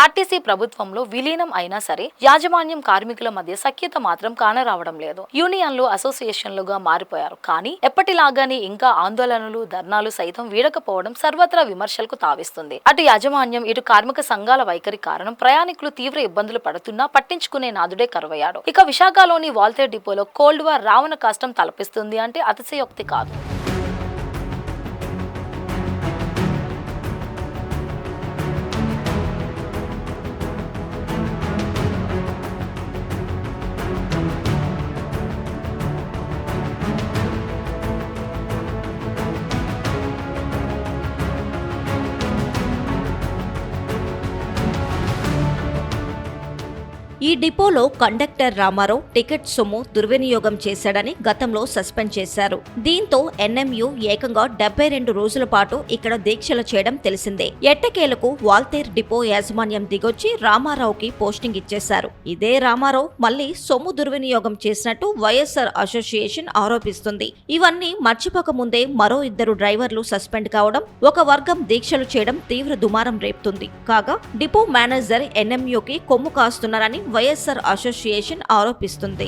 RTC ప్రభుత్వంలో విలీనం అయినా సరే యాజమాన్యం కార్మికుల మధ్య సఖ్యత మాత్రం కానరావడం లేదు. యూనియన్లు అసోసియేషన్లుగా మారిపోయారు. కానీ ఎప్పటిలాగానే ఇంకా ఆందోళనలు, ధర్నాలు సైతం వీడకపోవడం సర్వత్రా విమర్శలకు తావిస్తుంది. అటు యాజమాన్యం, ఇటు కార్మిక సంఘాల వైఖరి కారణం ప్రయాణికులు తీవ్ర ఇబ్బందులు పడుతున్నా పట్టించుకునే నాదుడే కరువయ్యాడు. ఇక విశాఖలోని వాల్తేర్ డిపోలో కోల్డ్ వార్ రావణ కష్టం తలపిస్తుంది అంటే అతిశయోక్తి కాదు. ఈ డిపోలో కండక్టర్ రామారావు టికెట్ సొమ్ము దుర్వినియోగం చేశాడని గతంలో సస్పెండ్ చేశారు. దీంతో ఎన్ఎంయు ఏకంగా 72 రోజుల పాటు ఇక్కడ దీక్షలు చేయడం తెలిసిందే. ఎట్టకేలకు వాల్తేర్ డిపో యాజమాన్యం దిగొచ్చి రామారావుకి పోస్టింగ్ ఇచ్చేశారు. ఇదే రామారావు మళ్లీ సొమ్ము దుర్వినియోగం చేసినట్టు వైఎస్ఆర్ అసోసియేషన్ ఆరోపిస్తుంది. ఇవన్నీ మర్చిపోక ముందే మరో 2 డ్రైవర్లు సస్పెండ్ కావడం, ఒక వర్గం దీక్షలు చేయడం తీవ్ర దుమారం రేపుతుంది. కాగా డిపో మేనేజర్ ఎన్ఎంయుకి కొమ్ము కాస్తున్నారని వైఎస్ఆర్ అసోసియేషన్ ఆరోపిస్తుంది.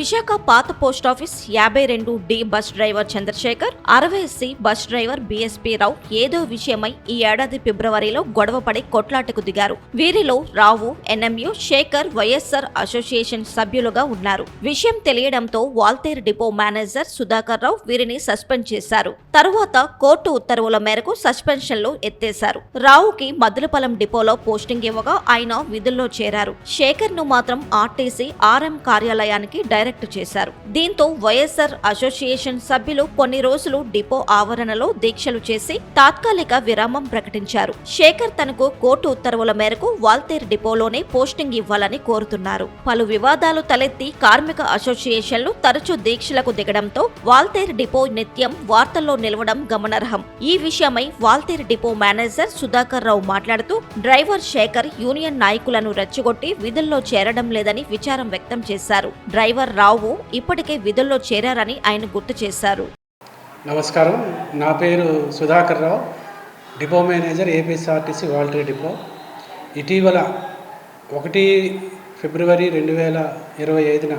విశాఖ పాత post office 52D bus driver Chandrasekhar, 60C bus driver BSP Rao ఏదో విషయమై ఈ ఏడాది ఫిబ్రవరిలో గొడవపడి కొట్లాటకు దిగారు. వీరిలో Rao, NMU, Sekhar YSR association సభ్యులుగా ఉన్నారు. విషయం తెలియడంతో వాల్తేర్ డిపో మేనేజర్ సుధాకర్ రావు వీరిని సస్పెండ్ చేశారు. తరువాత కోర్టు ఉత్తర్వుల మేరకు సస్పెన్షన్లు ఎత్తేశారు. రావుకి మద్దులపల్లం డిపోలో పోస్టింగ్ ఇవ్వగా ఆయన విధుల్లో చేరారు. శేఖర్ ను మాత్రం ఆర్టీసీ ఆర్ఎం కార్యాలయానికి డైరెక్ట్ చేశారు. దీంతో వైఎస్ఆర్ అసోసియేషన్ సభ్యులు కొన్ని రోజులు డిపో ఆవరణలో దీక్షలు చేసి తాత్కాలిక విరామం ప్రకటించారు. శేఖర్ తనకు కోర్టు ఉత్తర్వుల మేరకు వాల్తేర్ డిపోలోనే పోస్టింగ్ ఇవ్వాలని కోరుతున్నారు. పలు వివాదాలు తలెత్తి కార్మిక అసోసియేషన్లు తరచూ దీక్షలకు దిగడంతో వాల్తేర్ డిపో నిత్యం వార్తల్లో నిలవడం గమనార్హం. ఈ విషయమై వాల్తేర్ డిపో మేనేజర్ సుధాకర్ రావు మాట్లాడుతూ డ్రైవర్ శేఖర్ యూనియన్ నాయకులను రెచ్చగొట్టి విధుల్లో చేరడం లేదని విచారం వ్యక్తం చేశారు. డ్రైవర్ రావు ఇప్పటికే విధుల్లో చేరారని ఆయన గుర్తు చేశారు. నమస్కారం, నా పేరు Sudhakar Rao, depot manager APSRTC Waltair depot. ఇటీవల 1 ఫిబ్రవరి 2025న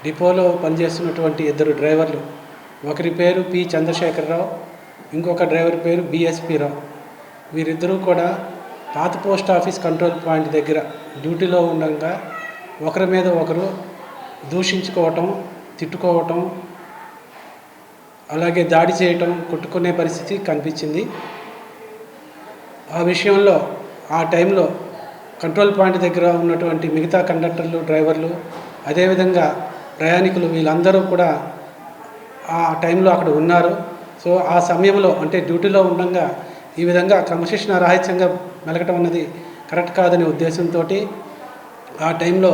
డిపోలో పనిచేస్తున్నటువంటి 2 డ్రైవర్లు, ఒకరి పేరు పి చంద్రశేఖరరావు, ఇంకొక డ్రైవర్ పేరు బిఎస్పీ రావు. వీరిద్దరూ కూడా పాత పోస్ట్ ఆఫీస్ కంట్రోల్ పాయింట్ దగ్గర డ్యూటీలో ఉండగా ఒకరి మీద ఒకరు దూషించుకోవటం, తిట్టుకోవటం, అలాగే దాడి చేయటం, కొట్టుకునే పరిస్థితి కనిపించింది. ఆ విషయంలో ఆ టైంలో కంట్రోల్ పాయింట్ దగ్గర ఉన్నటువంటి మిగతా కండక్టర్లు, డ్రైవర్లు, అదేవిధంగా ప్రయాణికులు వీళ్ళందరూ కూడా ఆ టైంలో అక్కడ ఉన్నారు. సో ఆ సమయంలో అంటే డ్యూటీలో ఉండగా ఈ విధంగా క్రమశిక్షణ రాహిత్యంగా మెలగటం అన్నది కరెక్ట్ కాదనే ఉద్దేశంతో ఆ టైంలో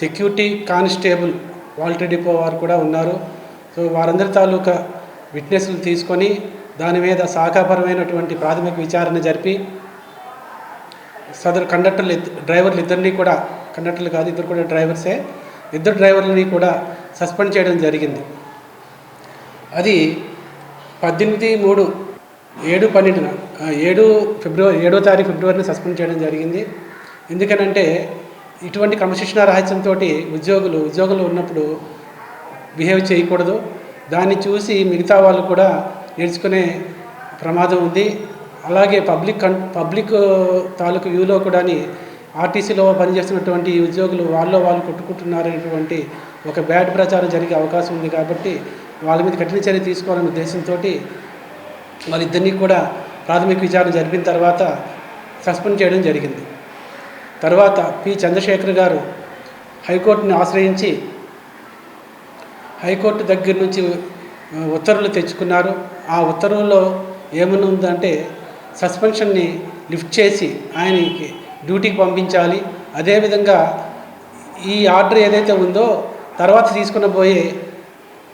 సెక్యూరిటీ కానిస్టేబుల్ వాల్తేర్ డిపో వారు కూడా ఉన్నారు. సో వారందరి తాలూకా విట్నెస్లు తీసుకొని దాని మీద శాఖాపరమైనటువంటి ప్రాథమిక విచారణ జరిపి సదరు డ్రైవర్లు ఇద్దరిని కూడా, కండక్టర్లు కాదు, ఇద్దరు కూడా డ్రైవర్సే, 2 డ్రైవర్లని కూడా సస్పెండ్ చేయడం జరిగింది. అది 7 తారీఖు ఫిబ్రవరిని సస్పెండ్ చేయడం జరిగింది. ఎందుకనంటే ఇటువంటి క్రమశిక్షణ రహస్యంతో ఉద్యోగులు ఉన్నప్పుడు బిహేవ్ చేయకూడదు. దాన్ని చూసి మిగతా వాళ్ళు కూడా నేర్చుకునే ప్రమాదం ఉంది. అలాగే పబ్లిక్ తాలూకు వ్యూలో కూడా ఆర్టీసీలో పనిచేస్తున్నటువంటి ఉద్యోగులు వాళ్ళు కొట్టుకుంటున్నారనేటువంటి ఒక బ్యాడ్ ప్రచారం జరిగే అవకాశం ఉంది. కాబట్టి వాళ్ళ మీద కఠిన చర్య తీసుకోవాలనే ఉద్దేశంతో వాళ్ళిద్దరినీ కూడా ప్రాథమిక విచారణ జరిపిన తర్వాత సస్పెండ్ చేయడం జరిగింది. తర్వాత పి చంద్రశేఖర్ గారు హైకోర్టుని ఆశ్రయించి హైకోర్టు దగ్గర నుంచి ఉత్తర్వులు తెచ్చుకున్నారు. ఆ ఉత్తర్వుల్లో ఏమని ఉందంటే సస్పెన్షన్ని లిఫ్ట్ చేసి ఆయనకి డ్యూటీకి పంపించాలి. అదేవిధంగా ఈ ఆర్డర్ ఏదైతే ఉందో తర్వాత తీసుకున్న పోయే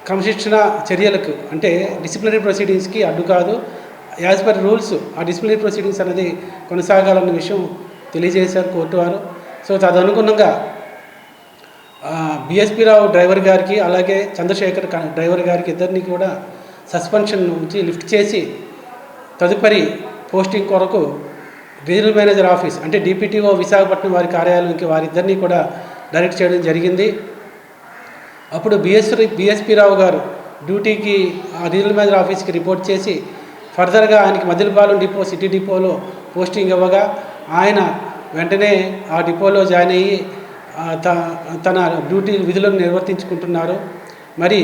క్రమశిక్షణ చర్యలకు అంటే డిసిప్లినరీ ప్రొసీడింగ్స్కి అడ్డు కాదు. యాజ్ పర్ రూల్స్ ఆ డిసిప్లినరీ ప్రొసీడింగ్స్ అనేది కొనసాగాలన్న విషయం తెలియజేశారు కోర్టు వారు. సో తదనుగుణంగా బిఎస్పీ రావు డ్రైవర్ గారికి అలాగే చంద్రశేఖర్ డ్రైవర్ గారికి ఇద్దరిని కూడా సస్పెన్షన్ నుంచి లిఫ్ట్ చేసి తదుపరి పోస్టింగ్ కొరకు రీజనల్ మేనేజర్ ఆఫీస్ అంటే డిపిటిఓ విశాఖపట్నం వారి కార్యాలయానికి వారిద్దరినీ కూడా డైరెక్ట్ చేయడం జరిగింది. అప్పుడు బిఎస్పీ రావు గారు డ్యూటీకి రీజనల్ మేనేజర్ ఆఫీస్కి రిపోర్ట్ చేసి ఫర్దర్గా ఆయనకి మదిలిపాలెం డిపో సిటీ డిపోలో పోస్టింగ్ ఇవ్వగా ఆయన వెంటనే ఆ డిపోలో జాయిన్ అయ్యి తన డ్యూటీ విధులను నిర్వర్తించుకుంటున్నారు. మరి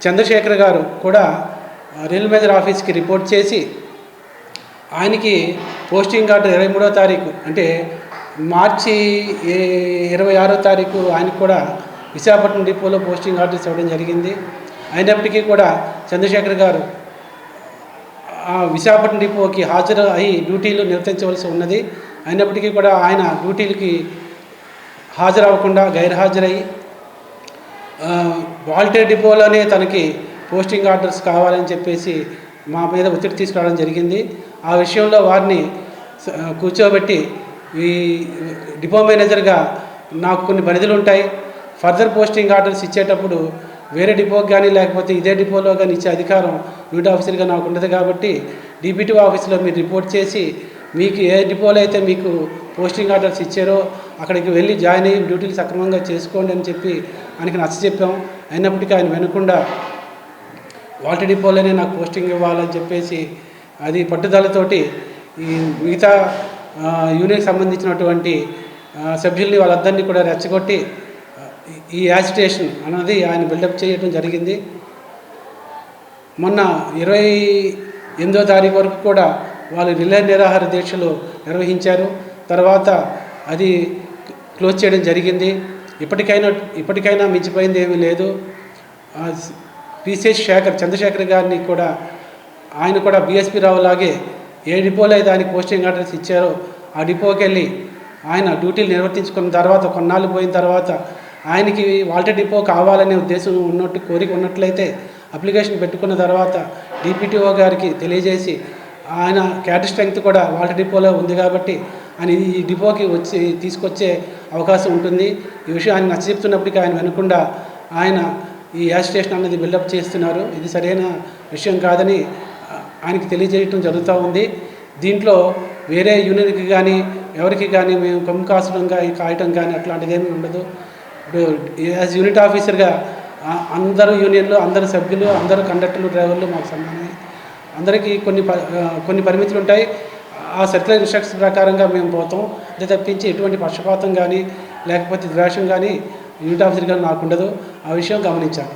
చంద్రశేఖర్ గారు కూడా రీజనల్ మేనేజర్ ఆఫీస్కి రిపోర్ట్ చేసి ఆయనకి పోస్టింగ్ ఆర్డర్ 23వ తారీఖు అంటే మార్చి 26వ తారీఖు ఆయనకు కూడా విశాఖపట్నం డిపోలో పోస్టింగ్ ఆర్డర్స్ ఇవ్వడం జరిగింది. అయినప్పటికీ కూడా చంద్రశేఖర్ గారు విశాఖపట్నం డిపోకి హాజరు అయ్యి డ్యూటీలు నిర్వర్తించవలసి ఉన్నది. అయినప్పటికీ కూడా ఆయన డ్యూటీలకి హాజరవ్వకుండా గైర్హాజరయ్యి వాల్టేర్ డిపోలోనే తనకి పోస్టింగ్ ఆర్డర్స్ కావాలని చెప్పేసి మా మీద ఒత్తిడి తీసుకురావడం జరిగింది. ఆ విషయంలో వారిని కూర్చోబెట్టి ఈ డిపో మేనేజర్గా నాకు కొన్ని పరిధులు ఉంటాయి, ఫర్దర్ పోస్టింగ్ ఆర్డర్స్ ఇచ్చేటప్పుడు వేరే డిపోకి కానీ లేకపోతే ఇదే డిపోలో కానీ ఇచ్చే అధికారం యూనిట్ ఆఫీసర్గా నాకు ఉండదు. కాబట్టి డిపిటిఓ ఆఫీస్లో మీరు రిపోర్ట్ చేసి మీకు ఏ డిపోలో అయితే మీకు పోస్టింగ్ ఆర్డర్స్ ఇచ్చారో అక్కడికి వెళ్ళి జాయిన్ అయ్యి డ్యూటీలు సక్రమంగా చేసుకోండి అని చెప్పి ఆయనకి నచ్చ చెప్పాం. అయినప్పటికీ ఆయన వినకుండా వాల్టర్ డిపోలోనే నాకు పోస్టింగ్ ఇవ్వాలని చెప్పేసి అది పట్టుదలతోటి ఈ మిగతా యూనియన్కి సంబంధించినటువంటి సభ్యుల్ని వాళ్ళందరినీ కూడా రెచ్చగొట్టి ఈ యాజిటేషన్ అన్నది ఆయన బిల్డప్ చేయడం జరిగింది. మొన్న 28వ తారీఖు వరకు కూడా వాళ్ళు రిలే నిరాహార దీక్షలు నిర్వహించారు. తర్వాత అది క్లోజ్ చేయడం జరిగింది. ఇప్పటికైనా మించిపోయింది ఏమీ లేదు. పిసిఎస్ చంద్రశేఖర్ గారిని కూడా ఆయన కూడా బిఎస్పీ రావు లాగే ఏ డిపోలో అయితే ఆయనకి పోస్టింగ్ ఆర్డర్స్ ఇచ్చారో ఆ డిపోకి వెళ్ళి ఆయన డ్యూటీలు నిర్వర్తించుకున్న తర్వాత కొన్నాళ్ళు పోయిన తర్వాత ఆయనకి వాల్టర్ డిపో కావాలనే ఉద్దేశం కోరిక ఉన్నట్లయితే అప్లికేషన్ పెట్టుకున్న తర్వాత డిపిటిఓ గారికి తెలియజేసి ఆయన క్యాటర్ స్ట్రెంగ్త్ కూడా వాల్టర్ డిపోలో ఉంది కాబట్టి ఆయన ఈ డిపోకి తీసుకొచ్చే అవకాశం ఉంటుంది. ఈ విషయం ఆయన నచ్చచెప్తున్నప్పటికీ ఆయన వినకుండా ఆయన ఈ యాజిటేషన్ అన్నది బిల్డప్ చేస్తున్నారు. ఇది సరైన విషయం కాదని ఆయనకి తెలియజేయటం జరుగుతూ ఉంది. దీంట్లో వేరే యూనియన్కి కానీ ఎవరికి కానీ మేము కొమ్ము కాసడంగా కాయటం కానీ అట్లాంటిది ఏమీ ఉండదు. ఇప్పుడు యాజ్ యూనిట్ ఆఫీసర్గా అందరూ యూనియన్లు, అందరు సభ్యులు, అందరూ కండక్టర్లు, డ్రైవర్లు మాకు సమానమే. అందరికీ కొన్ని పరిమితులు ఉంటాయి. ఆ సర్క్యులర్ ఇన్స్ట్రక్షన్స్ ప్రకారంగా మేము పోతాం. అదే తప్పించి ఎటువంటి పక్షపాతం కానీ లేకపోతే ద్వేషం కానీ యూనిట్ ఆఫీసర్గా నాకు ఉండదు. ఆ విషయం గమనించాలి.